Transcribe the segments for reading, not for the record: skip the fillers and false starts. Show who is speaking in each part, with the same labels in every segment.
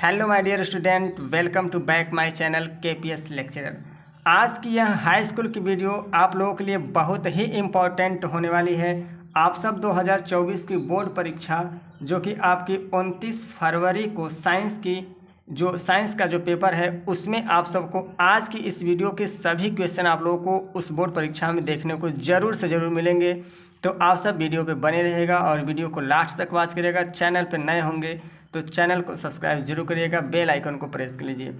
Speaker 1: Hello my dear student, welcome to back my channel KPS lecturer. आज की यह high school की video आप लोगों के लिए बहुत ही इम्पोर्टेंट होने वाली है। आप सब 2024 की बोर्ड परीक्षा जो कि आपकी 29 फरवरी को साइंस का जो पेपर है उसमें आप सबको आज की इस वीडियो के सभी क्वेश्चन आप लोगों को उस बोर्ड परीक्षा में देखने को ज़रूर से ज़रूर मिलेंगे। तो आप सब वीडियो पे बने रहेगा और वीडियो को लास्ट तक वॉच करिएगा। चैनल पे नए होंगे तो चैनल को सब्सक्राइब जरूर करिएगा, बेल आइकन को प्रेस कर लीजिए।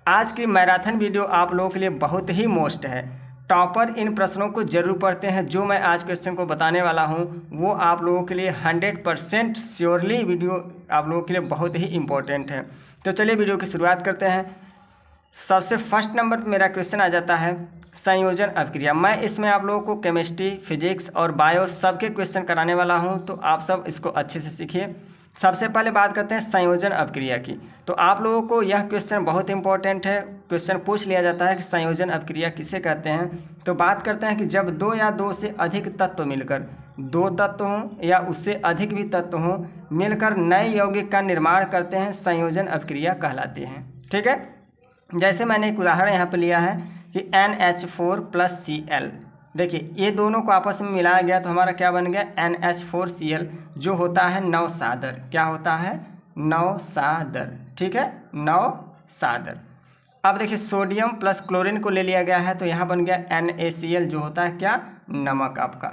Speaker 1: आज की मैराथन वीडियो आप लोगों के लिए बहुत ही मोस्ट है। टॉपर इन प्रश्नों को जरूर पढ़ते हैं। जो मैं आज क्वेश्चन को बताने वाला हूं वो आप लोगों के लिए 100% श्योरली वीडियो आप लोगों के लिए बहुत ही इंपॉर्टेंट है। तो चलिए वीडियो की शुरुआत करते हैं। सबसे फर्स्ट नंबर पर मेरा क्वेश्चन आ जाता है संयोजन अभिक्रिया। मैं इसमें आप लोगों को केमिस्ट्री, फिजिक्स और बायो सबके क्वेश्चन कराने वाला हूं, तो आप सब इसको अच्छे से सीखिए। सबसे पहले बात करते हैं संयोजन अभिक्रिया की। तो आप लोगों को यह क्वेश्चन बहुत इंपॉर्टेंट है। क्वेश्चन पूछ लिया जाता है कि संयोजन अभिक्रिया किसे कहते हैं। तो बात करते हैं कि जब दो या दो से अधिक तत्व मिलकर, दो तत्व हों या उससे अधिक भी तत्व हों, मिलकर नए यौगिक का निर्माण करते हैं, संयोजन अभिक्रिया कहलाती है। ठीक है, जैसे मैंने एक उदाहरण यहाँ पे लिया है कि NH4+Cl। देखिए ये दोनों को आपस में मिलाया गया तो हमारा क्या बन गया, NH4Cl, जो होता है नवसादर। क्या होता है, नवसादर। ठीक है, नवसादर। अब देखिए सोडियम प्लस क्लोरीन को ले लिया गया है तो यहाँ बन गया NaCl, जो होता है क्या, नमक आपका।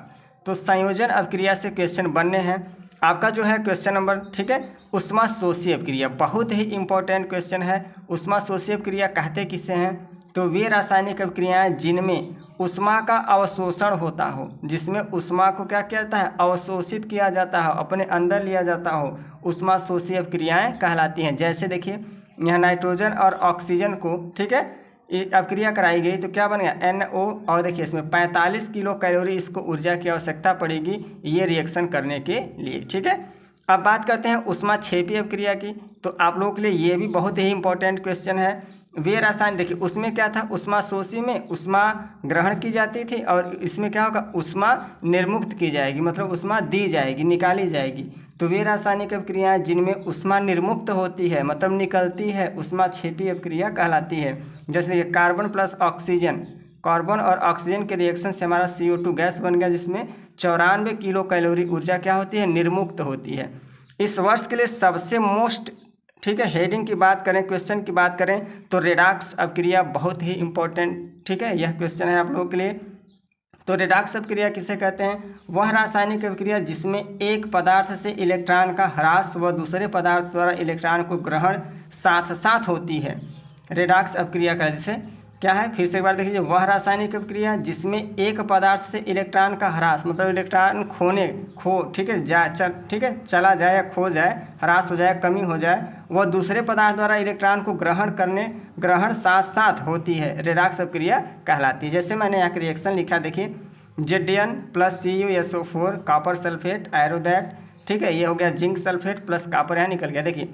Speaker 1: तो संयोजन अभिक्रिया से क्वेश्चन बनने हैं। आपका जो है क्वेश्चन नंबर, ठीक है, ऊष्माशोषी अभिक्रिया, बहुत ही इंपॉर्टेंट क्वेश्चन है। ऊष्माशोषी अभिक्रिया कहते किसे हैं, तो वे रासायनिक अभिक्रियाएं जिनमें ऊष्मा का अवशोषण होता हो, जिसमें ऊष्मा को क्या किया जाता है, अवशोषित किया जाता है, अपने अंदर लिया जाता हो, ऊष्माशोषी अभिक्रियाएं कहलाती हैं। जैसे देखिए यहाँ नाइट्रोजन और ऑक्सीजन को, ठीक है, अभिक्रिया कराई गई तो क्या बन गया, NO, और देखिए इसमें 45 किलो कैलोरी इसको ऊर्जा की आवश्यकता पड़ेगी ये रिएक्शन करने के लिए। ठीक है, अब बात करते हैं ऊष्माक्षेपी अभिक्रिया की। तो आप लोगों के लिए ये भी बहुत ही इंपॉर्टेंट क्वेश्चन है। वे रसायन, देखिए उसमें क्या था, ऊष्माशोषी में ऊष्मा ग्रहण की जाती थी और इसमें क्या होगा, ऊष्मा निर्मुक्त की जाएगी, मतलब ऊष्मा दी जाएगी, निकाली जाएगी। तो वे रासायनिक अभिक्रियाएं जिनमें ऊष्मा निर्मुक्त होती है, मतलब निकलती है, ऊष्माक्षेपी अभिक्रिया कहलाती है। जैसे कार्बन प्लस ऑक्सीजन, कार्बन और ऑक्सीजन के रिएक्शन से हमारा CO2 गैस बन गया, जिसमें 94 किलो कैलोरी ऊर्जा क्या होती है, निर्मुक्त होती है। इस वर्ष के लिए सबसे मोस्ट, ठीक है, हेडिंग की बात करें, क्वेश्चन की बात करें तो रेडॉक्स अभिक्रिया बहुत ही इंपॉर्टेंट, ठीक है, यह क्वेश्चन है आप लोगों के लिए। तो रेडॉक्स अभिक्रिया किसे कहते हैं, वह रासायनिक अभिक्रिया जिसमें एक पदार्थ से इलेक्ट्रॉन का ह्रास व दूसरे पदार्थ द्वारा इलेक्ट्रॉन को ग्रहण साथ साथ होती है, रेडॉक्स अभिक्रिया का जिसे क्या है, फिर से एक बार देखिए, वह रासायनिक अभिक्रिया जिसमें एक पदार्थ से इलेक्ट्रॉन का ह्रास, मतलब इलेक्ट्रॉन ठीक है, ठीक है, चला जाए या खो जाए, ह्रास हो जाए, कमी हो जाए, वह दूसरे पदार्थ द्वारा इलेक्ट्रॉन को ग्रहण साथ साथ होती है, रेडॉक्स अभिक्रिया कहलाती है। जैसे मैंने यहाँ रिएक्शन लिखा, देखिए Zn+CuSO4 कॉपर सल्फेट आयरोदैट, ठीक है, ये हो गया जिंक सल्फेट प्लस कॉपर, यहाँ निकल गया। देखिए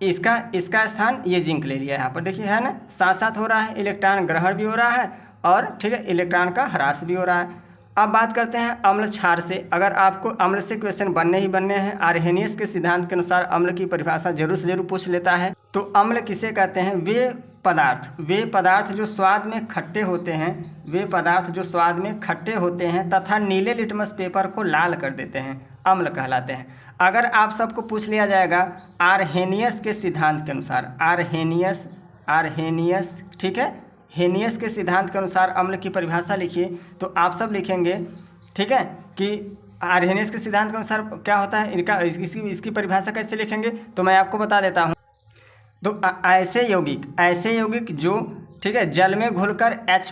Speaker 1: इसका स्थान ये जिंक ले लिया यहाँ पर, देखिए है ना, साथ साथ हो रहा है, इलेक्ट्रॉन ग्रहण भी हो रहा है और ठीक है इलेक्ट्रॉन का ह्रास भी हो रहा है। अब बात करते हैं अम्ल क्षार से। अगर आपको अम्ल से क्वेश्चन बनने ही बनने हैं, आर्हेनियस के सिद्धांत के अनुसार अम्ल की परिभाषा जरूर से जरूर पूछ लेता है। तो अम्ल किसे कहते हैं, वे पदार्थ जो स्वाद में खट्टे होते हैं, वे पदार्थ जो स्वाद में खट्टे होते हैं तथा नीले लिटमस पेपर को लाल कर देते हैं, अम्ल कहलाते हैं। अगर आप सबको पूछ लिया जाएगा आर्हेनियस के सिद्धांत के अनुसार, आर्हेनियस, ठीक है, हेनियस के सिद्धांत के अनुसार अम्ल की परिभाषा लिखिए, तो आप सब लिखेंगे, ठीक है, कि आर्हेनियस के सिद्धांत के अनुसार क्या होता है, इसकी परिभाषा कैसे लिखेंगे, तो मैं आपको बता देता हूँ। तो ऐसे यौगिक जो, ठीक है, जल में घुलकर H+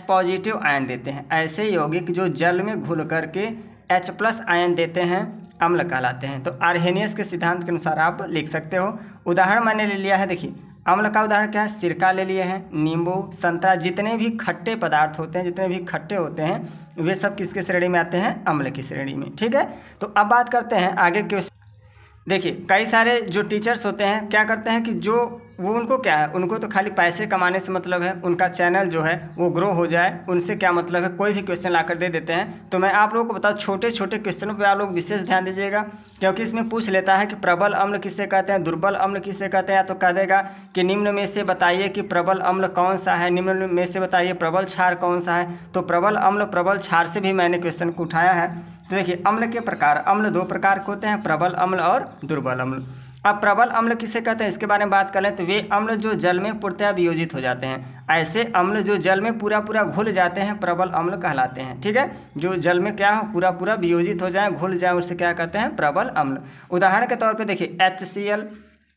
Speaker 1: आयन देते हैं, ऐसे यौगिक जो जल में घुल करके H+ आयन देते हैं, अम्ल कहलाते हैं। तो आर्हेनियस के सिद्धांत के अनुसार आप लिख सकते हो। उदाहरण मैंने ले लिया है, देखिए अम्ल का उदाहरण क्या है, सिरका ले लिए हैं, नींबू, संतरा, जितने भी खट्टे पदार्थ होते हैं, जितने भी खट्टे होते हैं, वे सब किसके श्रेणी में आते हैं, अम्ल की श्रेणी में। ठीक है, तो अब बात करते हैं आगे क्वेश्चन। देखिए कई सारे जो टीचर्स होते हैं क्या करते हैं कि जो वो उनको क्या है, उनको तो खाली पैसे कमाने से मतलब है, उनका चैनल जो है वो ग्रो हो जाए, उनसे क्या मतलब है, कोई भी क्वेश्चन लाकर दे देते हैं। तो मैं आप लोगों को बताऊँ, छोटे छोटे क्वेश्चनों पे आप लोग विशेष ध्यान दीजिएगा, क्योंकि इसमें पूछ लेता है कि प्रबल अम्ल किसे कहते हैं, दुर्बल अम्ल किसे कहते हैं। या तो कह देगा कि निम्न में से बताइए कि प्रबल अम्ल कौन सा है, निम्न में से बताइए प्रबल क्षार कौन सा है। तो प्रबल अम्ल प्रबल क्षार से भी मैंने क्वेश्चन को उठाया है। तो देखिए अम्ल के प्रकार, अम्ल दो प्रकार के होते हैं, प्रबल अम्ल और दुर्बल अम्ल। अब प्रबल अम्ल किसे कहते हैं इसके बारे में बात कर लें, तो वे अम्ल जो जल में पूर्णतः वियोजित हो जाते हैं। ऐसे अम्ल जो जल में पूरा पूरा घुल जाते हैं प्रबल अम्ल कहलाते हैं। ठीक है, जो जल में क्या हो पूरा पूरा वियोजित हो जाए, घुल जाए, उससे क्या कहते हैं प्रबल अम्ल। उदाहरण के तौर पे देखिए HCl,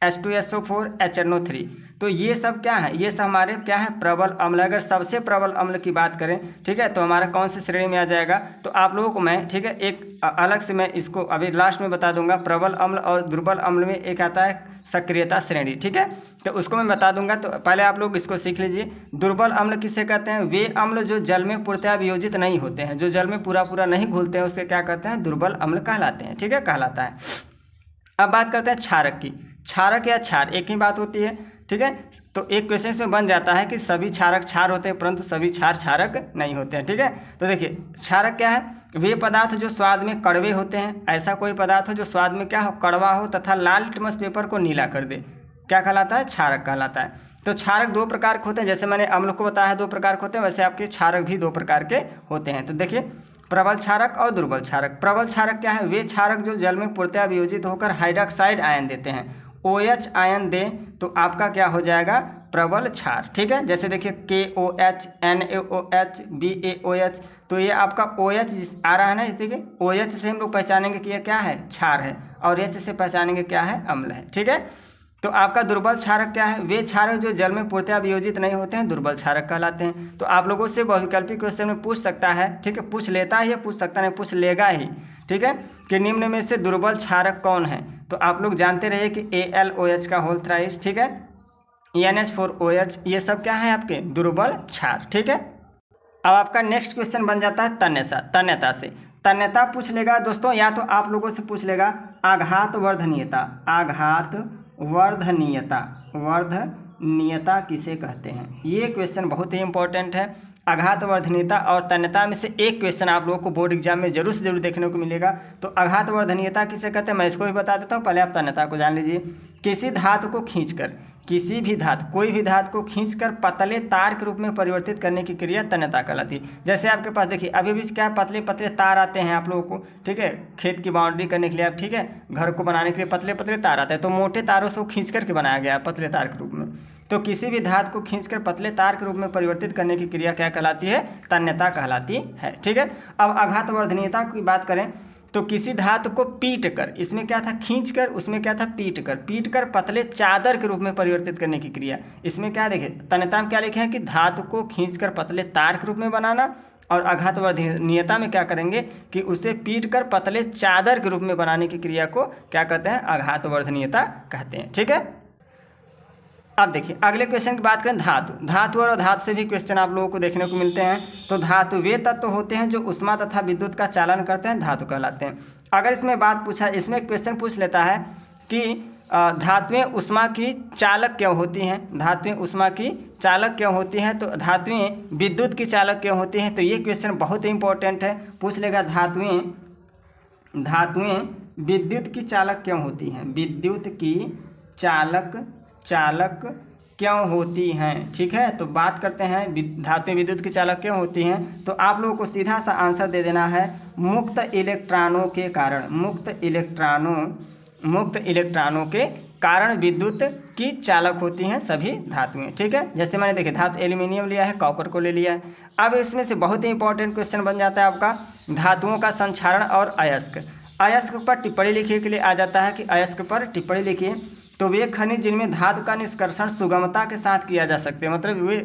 Speaker 1: H2SO4, HNO3, तो ये सब क्या है, ये सब हमारे क्या है प्रबल अम्ल। अगर सबसे प्रबल अम्ल की बात करें, ठीक है, तो हमारा कौन से श्रेणी में आ जाएगा, तो आप लोगों को मैं, ठीक है, एक अलग से मैं इसको अभी लास्ट में बता दूंगा। प्रबल अम्ल और दुर्बल अम्ल में एक आता है सक्रियता श्रेणी, ठीक है, तो उसको मैं बता दूंगा। तो पहले आप लोग इसको सीख लीजिए। दुर्बल अम्ल किसे कहते हैं, वे अम्ल जो जल में पूर्णतः वियोजित नहीं होते हैं, जो जल में पूरा पूरा नहीं घुलते हैं, उससे क्या कहते हैं दुर्बल अम्ल कहलाते हैं। ठीक है, कहलाता है। अब बात करते हैं क्षारक की। क्षारक या क्षार एक ही बात होती है। ठीक है, तो एक क्वेश्चन में बन जाता है कि सभी क्षारक क्षार होते हैं परंतु सभी क्षार क्षारक नहीं होते हैं। ठीक है, तो देखिए क्षारक क्या है, वे पदार्थ जो स्वाद में कड़वे होते हैं। ऐसा कोई पदार्थ हो जो स्वाद में क्या हो कड़वा हो तथा लाल लिटमस पेपर को नीला कर दे, क्या कहलाता है क्षारक कहलाता है। तो क्षारक दो प्रकार के होते हैं, जैसे मैंने अम्ल को बताया दो प्रकार के होते हैं, वैसे आपके क्षारक भी दो प्रकार के होते हैं। तो देखिए प्रबल क्षारक और दुर्बल क्षारक। प्रबल क्षारक क्या है, वे क्षारक जो जल में पूर्णतः वियोजित होकर हाइड्रोक्साइड आयन देते हैं। OH आयन दे तो आपका क्या हो जाएगा प्रबल क्षार। ठीक है, जैसे देखिए KOH, NaOH, BaOH, तो ये आपका OH आ रहा है ना, देखिए OH से हम लोग पहचानेंगे कि ये क्या है क्षार है, और H से पहचानेंगे क्या है अम्ल है। ठीक है, तो आपका दुर्बल क्षारक क्या है, वे क्षारक जो जल में पूर्णतः वियोजित नहीं होते हैं, दुर्बल क्षारक कहलाते हैं। तो आप लोगों से बहुविकल्पी क्वेश्चन में पूछ सकता है, ठीक है, पूछ लेता है, पूछ सकता नहीं, पूछ लेगा ही। ठीक है, कि निम्न में से दुर्बल क्षारक कौन है, तो आप लोग जानते रहे कि AlOH का होल थ्राइस, ठीक है, NH4OH, ये सब क्या है आपके दुर्बल क्षार। ठीक है, अब आपका नेक्स्ट क्वेश्चन बन जाता है तन्यता। तन्यता से तन्यता पूछ लेगा दोस्तों, या तो आप लोगों से पूछ लेगा आघात वर्धनीयता। आघात वर्धनीयता, वर्धनीयता किसे कहते हैं, ये क्वेश्चन बहुत ही इंपॉर्टेंट है। आघात वर्धनीयता और तन्यता में से एक क्वेश्चन आप लोगों को बोर्ड एग्जाम में जरूर से जरूर देखने को मिलेगा। तो आघात वर्धनीयता किसे कहते हैं मैं इसको भी बता देता हूँ, पहले आप तन्यता को जान लीजिए। किसी धातु को खींचकर, किसी भी धातु, कोई भी धातु को खींचकर पतले तार के रूप में परिवर्तित करने की क्रिया तन्यता कहलाती है। जैसे आपके पास देखिए अभी भी क्या पतले पतले तार आते हैं आप लोगों को, ठीक है, खेत की बाउंड्री करने के लिए आप, ठीक है, घर को बनाने के लिए पतले पतले तार आते हैं, तो मोटे तारों से वो खींच करके बनाया गया है पतले तार के रूप में। तो किसी भी धातु को खींचकर पतले तार के रूप में परिवर्तित करने की क्रिया क्या कहलाती है तन्यता कहलाती है। ठीक है, अब आघात वर्धनीयता की बात करें तो किसी धातु को पीट कर, इसमें क्या था खींचकर, उसमें क्या था पीट कर पतले चादर के रूप में परिवर्तित करने की क्रिया। इसमें क्या देखे तन्यता में क्या लिखे हैं कि धातु को खींचकर पतले तार के रूप में बनाना, और आघात वर्धनीयता में क्या करेंगे कि उसे पीट कर पतले चादर के रूप में बनाने की क्रिया को क्या कहते हैं आघात वर्धनीयता कहते हैं। ठीक है, अब देखिए अगले क्वेश्चन की बात करें धातु। धातु और अधातु से भी क्वेश्चन आप लोगों को देखने को मिलते हैं। तो धातु वे तत्व होते हैं जो उष्मा तथा विद्युत का चालन करते हैं, धातु कहलाते हैं। अगर इसमें बात पूछा, इसमें क्वेश्चन पूछ लेता है कि धातुएं उष्मा की चालक क्यों होती हैं, धातुएं उष्मा की चालक क्यों होती हैं, तो धातुएं विद्युत की चालक क्यों होती हैं। तो ये क्वेश्चन बहुत ही इंपॉर्टेंट है, पूछ लेगा धातुएं विद्युत की चालक क्यों होती हैं, विद्युत की चालक क्यों होती हैं। ठीक है, तो बात करते हैं धातुएं विद्युत की चालक क्यों होती हैं। तो आप लोगों को सीधा सा आंसर दे देना है मुक्त इलेक्ट्रॉनों के कारण, मुक्त इलेक्ट्रॉनों के कारण विद्युत की चालक होती हैं सभी धातुएं। ठीक है, जैसे मैंने देखिए धातु एल्यूमिनियम लिया है, कॉपर को ले लिया है। अब इसमें से बहुत ही इंपॉर्टेंट क्वेश्चन बन जाता है आपका धातुओं का संक्षारण और अयस्क। अयस्क पर टिप्पणी लिखने के लिए आ जाता है कि अयस्क पर टिप्पणी लिखिए। तो वे खनिज जिनमें धातु का निष्कर्षण सुगमता के साथ किया जा सकते हैं, मतलब वे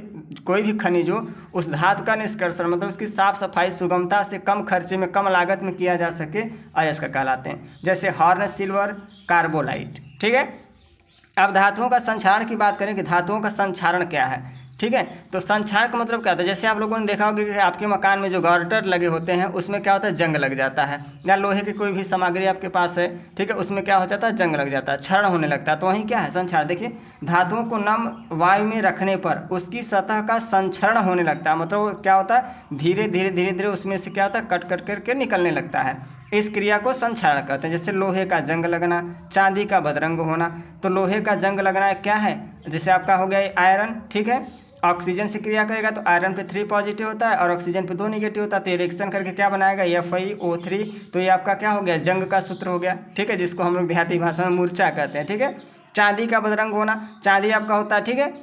Speaker 1: कोई भी खनिज हो उस धातु का निष्कर्षण मतलब उसकी साफ सफाई सुगमता से कम खर्चे में कम लागत में किया जा सके, अयस्क कहलाते हैं। जैसे हॉर्न सिल्वर, कार्बोलाइट। ठीक है, अब धातुओं का संक्षारण की बात करें कि धातुओं का संक्षारण क्या है। ठीक है। तो संक्षारण का मतलब क्या होता है, जैसे आप लोगों ने देखा होगा कि आपके मकान में जो गार्टर लगे होते हैं उसमें क्या होता है, जंग लग जाता है, या लोहे की कोई भी सामग्री आपके पास है, ठीक है, उसमें क्या हो जाता है, जंग लग जाता है, क्षरण होने लगता है। तो वहीं क्या है, संक्षारण। देखिए धातुओं को नम वायु में रखने पर उसकी सतह का संक्षरण होने लगता है, मतलब क्या होता है, धीरे धीरे उसमें से क्या होता है, कट कट करके निकलने लगता है। इस क्रिया को संक्षारण कहते हैं। जैसे लोहे का जंग लगना, चांदी का बदरंग होना। तो लोहे का जंग लगना क्या है, जैसे आपका हो गया आयरन, ठीक है, ऑक्सीजन से क्रिया करेगा तो आयरन पे 3 पॉजिटिव होता है और ऑक्सीजन पे 2 निगेटिव होता है, तो ये रिएक्शन करके क्या बनाएगा, FeO3। तो ये आपका क्या हो गया, जंग का सूत्र हो गया, ठीक है, जिसको हम लोग देहाती भाषा में मूर्छा कहते हैं, ठीक है। चांदी का बदरंग होना, चांदी आपका होता है, ठीक है,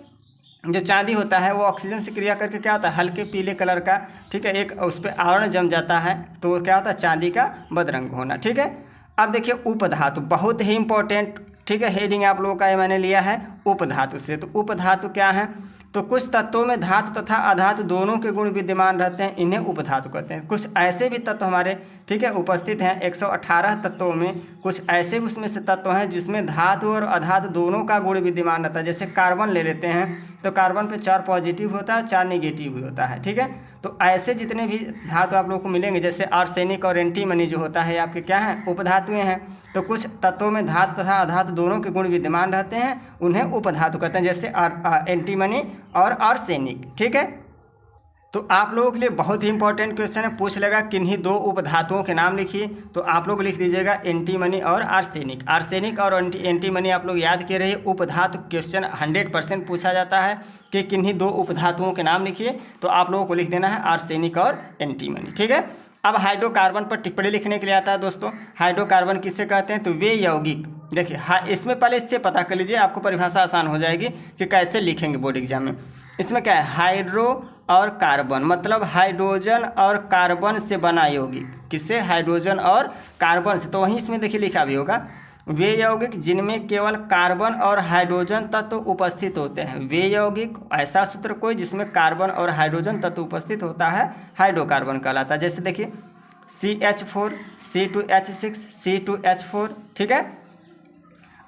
Speaker 1: जो चांदी होता है वो ऑक्सीजन से क्रिया करके क्या होता है, हल्के पीले कलर का, ठीक है, एक उस पर आवरण जम जाता है, तो क्या होता है, चांदी का बदरंग होना, ठीक है। अब देखिए उपधातु बहुत ही इंपॉर्टेंट, ठीक है, हेडिंग आप लोगों का ये मैंने लिया है उपधातु से। तो उपधातु क्या है, तो कुछ तत्वों में धातु तथा अधातु दोनों के गुण विद्यमान रहते हैं, इन्हें उपधातु कहते हैं। कुछ ऐसे भी तत्व हमारे, ठीक है, उपस्थित हैं 118 तत्वों में, कुछ ऐसे भी उसमें से तत्व हैं जिसमें धातु और अधातु दोनों का गुण विद्यमान रहता है। जैसे कार्बन ले लेते हैं तो कार्बन पे 4 पॉजिटिव होता है, 4 निगेटिव भी होता है, ठीक है। तो ऐसे जितने भी धातु आप लोगों को मिलेंगे, जैसे आर्सेनिक और एंटीमनी जो होता है आपके क्या हैं, उपधातुएं हैं। तो कुछ तत्वों में धातु तथा अधातु दोनों के गुण विद्यमान रहते हैं, उन्हें उपधातु कहते हैं, जैसे एंटीमनी और आर्सेनिक, ठीक है। तो आप लोगों के लिए बहुत ही इंपॉर्टेंट क्वेश्चन है, पूछ लेगा किन्हीं 2 उपधातुओं के नाम लिखिए, तो आप लोग लिख दीजिएगा एंटीमनी और आर्सेनिक। आर्सेनिक और एंटीमनी आप लोग याद किए रहिए, उपधातु क्वेश्चन 100% पूछा जाता है कि किन्हीं 2 उपधातुओं के नाम लिखिए, तो आप लोगों को लिख देना है आर्सेनिक और एंटीमनी, ठीक है। अब हाइड्रोकार्बन पर टिप्पणी लिखने के लिए आता है दोस्तों। हाइड्रोकार्बन किसे कहते हैं, तो वे यौगिक, देखिए इसमें पहले इससे पता कर लीजिए, आपको परिभाषा आसान हो जाएगी कि कैसे लिखेंगे बोर्ड एग्जाम में। इसमें क्या है, हाइड्रो और कार्बन, मतलब हाइड्रोजन और कार्बन से बना यौगिक, किससे, हाइड्रोजन और कार्बन से। तो वहीं इसमें देखिए लिखा भी होगा, वे यौगिक जिनमें केवल कार्बन और हाइड्रोजन तत्व उपस्थित होते हैं। वे यौगिक, ऐसा सूत्र कोई जिसमें कार्बन और हाइड्रोजन तत्व उपस्थित होता है, हाइड्रोकार्बन कहलाता है। जैसे देखिए CH4, C2H6, C2H4, ठीक है,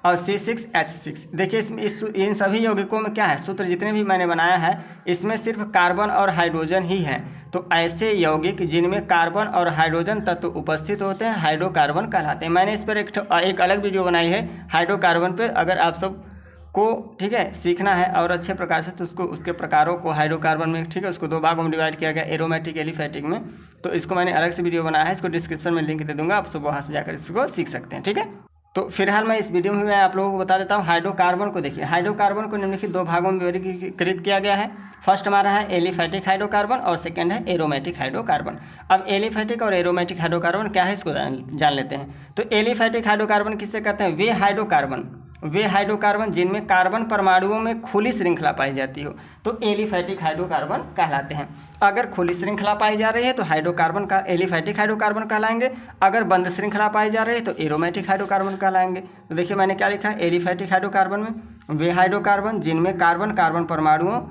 Speaker 1: और C6H6। देखिए इसमें इन सभी यौगिकों में क्या है, सूत्र जितने भी मैंने बनाया है इसमें सिर्फ कार्बन और हाइड्रोजन ही है। तो ऐसे यौगिक जिनमें कार्बन और हाइड्रोजन तत्व उपस्थित होते हैं हाइड्रोकार्बन कहलाते हैं। मैंने इस पर एक अलग वीडियो बनाई है हाइड्रोकार्बन पे, अगर आप सब को, ठीक है, सीखना है और अच्छे प्रकार से, तो उसको उसके प्रकारों को हाइड्रोकार्बन में, ठीक है, उसको 2 भागों में डिवाइड किया गया, एरोमेटिक एलिफेटिक में। तो इसको मैंने अलग से वीडियो बनाया है, इसको डिस्क्रिप्शन में लिंक दे दूंगा, आप सब वहाँ से जाकर इसको सीख सकते हैं, ठीक है। तो फिलहाल मैं इस वीडियो में मैं आप लोगों को बता देता हूँ हाइड्रोकार्बन को। देखिए हाइड्रोकार्बन को निम्नलिखित 2 भागों में वर्गीकृत किया गया है। फर्स्ट हमारा है एलिफेटिक हाइड्रोकार्बन और सेकंड है एरोमेटिक हाइड्रोकार्बन। अब एलिफेटिक और एरोमेटिक हाइड्रोकार्बन क्या है, इसको जान लेते हैं। तो एलिफेटिक हाइड्रोकार्बन किससे कहते हैं, वे हाइड्रोकार्बन जिनमें कार्बन परमाणुओं में खुली श्रृंखला पाई जाती हो, तो एलिफेटिक हाइड्रोकार्बन कहलाते हैं। अगर खुली श्रृंखला पाई जा रही है तो हाइड्रोकार्बन का एलिफेटिक हाइड्रोकार्बन कहलाएंगे, अगर बंद श्रृंखला पाई जा रही है तो एरोमेटिक हाइड्रोकार्बन कहलाएंगे। तो देखिए मैंने क्या लिखा है, एलिफेटिक हाइड्रोकार्बन में वे हाइड्रोकार्बन जिनमें कार्बन परमाणुओं,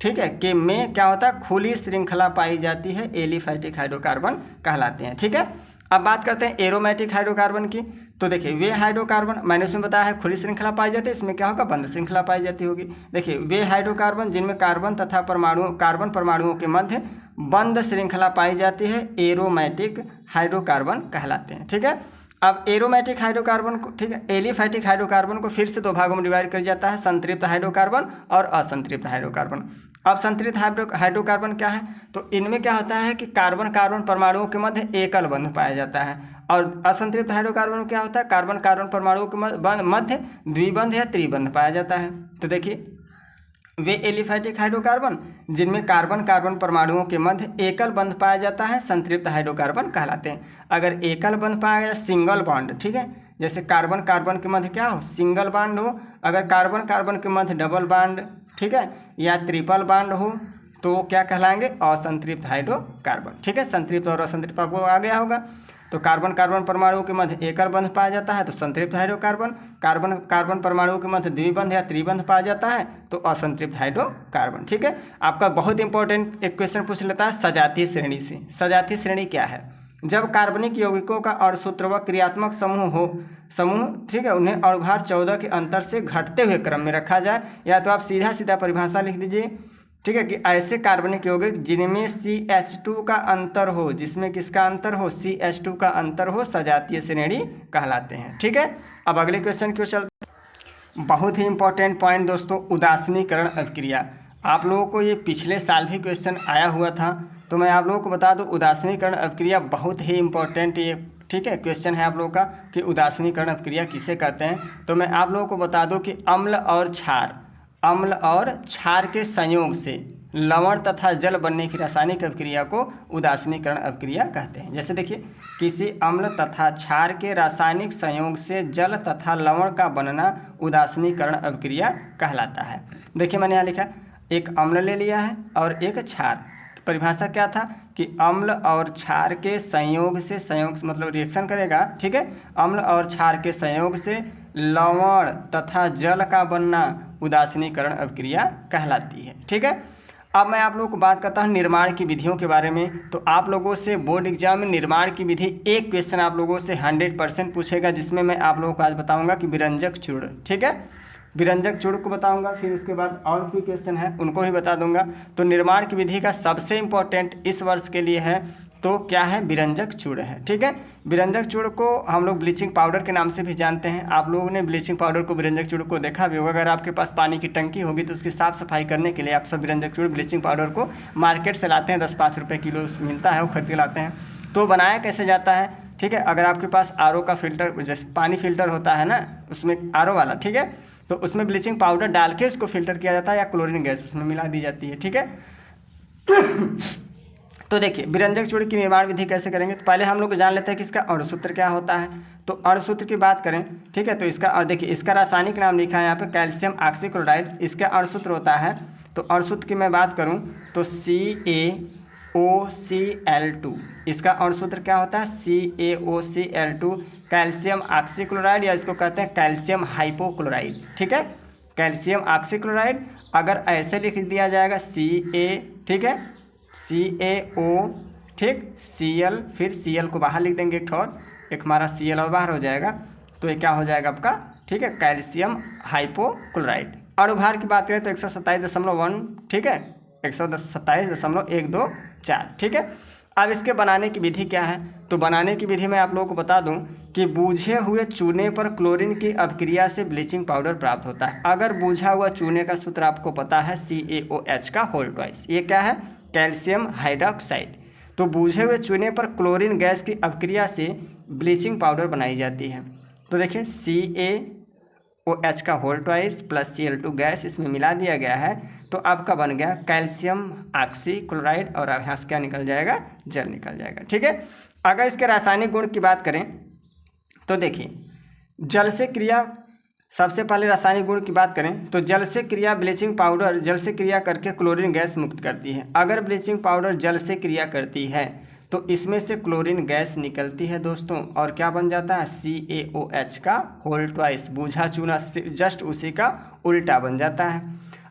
Speaker 1: ठीक है, के में क्या होता है, खुली श्रृंखला पाई जाती है, एलिफेटिक हाइड्रोकार्बन कहलाते हैं, ठीक है। अब बात करते हैं एरोमेटिक हाइड्रोकार्बन की। तो देखिए वे हाइड्रोकार्बन, मैंने उसमें बताया है खुली श्रृंखला पाई जाती है, इसमें क्या होगा, बंद श्रृंखला पाई जाती होगी। देखिए वे हाइड्रोकार्बन जिनमें कार्बन तथा कार्बन परमाणुओं के मध्य बंद श्रृंखला पाई जाती है, एरोमेटिक हाइड्रोकार्बन कहलाते हैं, ठीक है। अब एरोमेटिक हाइड्रोकार्बन को, ठीक है, एलिफेटिक हाइड्रोकार्बन को फिर से 2 भागों में डिवाइड कर जाता है, संतृप्त हाइड्रोकार्बन और असंतृप्त हाइड्रोकार्बन। अब संतृप्त हाइड्रोकार्बन क्या है, तो इनमें क्या होता है कि कार्बन परमाणुओं के मध्य एकल बंध पाया जाता है, और असंतृप्त हाइड्रोकार्बन में क्या होता है, कार्बन परमाणुओं के मध्य द्विबंध या त्रिबंध पाया जाता है। तो देखिए वे एलिफेटिक हाइड्रोकार्बन जिनमें कार्बन परमाणुओं के मध्य एकल बंध पाया जाता है, संतृप्त हाइड्रोकार्बन कहलाते हैं। अगर एकल बंध पाया गया, सिंगल बॉन्ड, ठीक है, जैसे कार्बन के मध्य क्या हो, सिंगल बॉन्ड हो, अगर कार्बन के मध्य डबल बॉन्ड, ठीक है, या ट्रिपल बॉन्ड हो, तो क्या कहलाएंगे, असंतृप्त हाइड्रोकार्बन, ठीक है। संतृप्त और असंतृप्त आपको आ गया होगा। तो कार्बन परमाणुओं के मध्य एकल बंध पाया जाता है तो संतृप्त हाइड्रोकार्बन, कार्बन परमाणुओं के मध्य द्विबंध या त्रिबंध पाया जाता है तो असंतृप्त हाइड्रोकार्बन, ठीक है। आपका बहुत इंपॉर्टेंट एक क्वेश्चन पूछ लेता है सजातीय श्रेणी से। सजातीय श्रेणी क्या है, जब कार्बनिक यौगिकों का अणुसूत्र व क्रियात्मक समूह, ठीक है, उन्हें अणुभार 14 के अंतर से घटते हुए क्रम में रखा जाए, या तो आप सीधा परिभाषा लिख दीजिए ठीक है, कि ऐसे कार्बनिक यौगिक जिनमें CH2 का अंतर हो, जिसमें किसका अंतर हो, CH2 का अंतर हो, सजातीय श्रेणी कहलाते हैं। ठीक है, अब अगले क्वेश्चन की ओर चलते हैं। बहुत ही इंपॉर्टेंट पॉइंट दोस्तों, उदासीनीकरण अभिक्रिया। आप लोगों को ये पिछले साल भी क्वेश्चन आया हुआ था, तो मैं आप लोगों को बता दूं उदासीनीकरण अभिक्रिया बहुत ही इंपॉर्टेंट ये, ठीक है, क्वेश्चन है आप लोगों का कि उदासीनीकरण अभिक्रिया किसे कहते हैं। तो मैं आप लोगों को बता दूं कि अम्ल और क्षार के संयोग से लवण तथा जल बनने की रासायनिक अभिक्रिया को उदासीनीकरण अभिक्रिया कहते हैं। जैसे देखिए, किसी अम्ल तथा क्षार के रासायनिक संयोग से जल तथा लवण का बनना उदासीनीकरण अभिक्रिया कहलाता है। देखिए मैंने यहाँ लिखा, एक अम्ल ले लिया है और एक क्षार। परिभाषा क्या था कि अम्ल और क्षार के संयोग से, संयोग मतलब रिएक्शन करेगा, ठीक है, अम्ल और क्षार के संयोग से लवण तथा जल का बनना उदासीनीकरण अभिक्रिया कहलाती है। ठीक है, अब मैं आप लोगों को बात करता हूँ निर्माण की विधियों के बारे में। तो आप लोगों से बोर्ड एग्जाम में निर्माण की विधि एक क्वेश्चन आप लोगों से 100% पूछेगा, जिसमें मैं आप लोगों को आज बताऊंगा कि विरंजक चूर्ण, ठीक है, विरंजक चूर्ण को बताऊंगा, फिर उसके बाद और भी क्वेश्चन है उनको भी बता दूंगा। तो निर्माण की विधि का सबसे इम्पोर्टेंट इस वर्ष के लिए है तो क्या है, विरंजक चूर्ण है। ठीक है, विरंजक चूर्ण को हम लोग ब्लीचिंग पाउडर के नाम से भी जानते हैं। आप लोगों ने ब्लीचिंग पाउडर को, विरंजक चूर्ण को देखा भी होगा। अगर आपके पास पानी की टंकी होगी तो उसकी साफ़ सफाई करने के लिए आप सब विरंजक चूर्ण, ब्लीचिंग पाउडर को मार्केट से लाते हैं, 10-5 रुपये किलो मिलता है, वो खरीद के लाते हैं। तो बनाया कैसे जाता है, ठीक है, अगर आपके पास RO का फिल्टर, जैसे पानी फिल्टर होता है ना, उसमें RO वाला, ठीक है, तो उसमें ब्लीचिंग पाउडर डाल के उसको फिल्टर किया जाता है, या क्लोरीन गैस उसमें मिला दी जाती है। ठीक है, तो देखिए विरंजक चूर्ण की निर्माण विधि कैसे करेंगे। तो पहले हम लोग जान लेते हैं कि इसका अणुसूत्र क्या होता है। तो अणुसूत्र की बात करें, ठीक है, तो इसका, और देखिए इसका रासायनिक नाम लिखा है यहाँ पे कैल्शियम ऑक्सीक्लोराइड, इसका अणुसूत्र होता है। तो अणुसूत्र की मैं बात करूँ तो CaOCl2, इसका अणुसूत्र क्या होता है, CaOCl2, कैल्शियम ऑक्सीक्लोराइड, या इसको कहते हैं कैल्शियम हाइपोक्लोराइड। ठीक है, कैल्शियम ऑक्सीक्लोराइड अगर ऐसे लिख दिया जाएगा Ca, ठीक है, CaO, ठीक, Cl, फिर Cl को बाहर लिख देंगे एक ठोर, एक हमारा Cl और बाहर हो जाएगा, तो ये क्या हो जाएगा आपका, ठीक है, कैल्शियम हाइपोक्लोराइड। अणुभार की बात करें तो 127.1, ठीक है, 127.124, ठीक है। अब इसके बनाने की विधि क्या है, तो बनाने की विधि मैं आप लोगों को बता दूं कि बूझे हुए चूने पर क्लोरीन की अभिक्रिया से ब्लीचिंग पाउडर प्राप्त होता है। अगर बूझा हुआ चूने का सूत्र आपको पता है CaOH का होल ट्वाइस, ये क्या है, कैल्शियम हाइड्रोक्साइड। तो बूझे हुए चूने पर क्लोरीन गैस की अभिक्रिया से ब्लीचिंग पाउडर बनाई जाती है। तो देखिए CaOH का whole twice plus Cl2 gas इसमें मिला दिया गया है, तो आपका बन गया कैल्शियम ऑक्सीक्लोराइड, और अब यहाँ से क्या निकल जाएगा, जल निकल जाएगा। ठीक है, अगर इसके रासायनिक गुण की बात करें तो देखिए जल से क्रिया, सबसे पहले रासायनिक गुण की बात करें तो जल से क्रिया, ब्लीचिंग पाउडर जल से क्रिया करके क्लोरीन गैस मुक्त करती है। अगर ब्लीचिंग पाउडर जल से क्रिया करती है तो इसमें से क्लोरीन गैस निकलती है दोस्तों, और क्या बन जाता है, CaOH का होल ट्वाइस, बूझा चूना जस्ट उसी का उल्टा बन जाता है।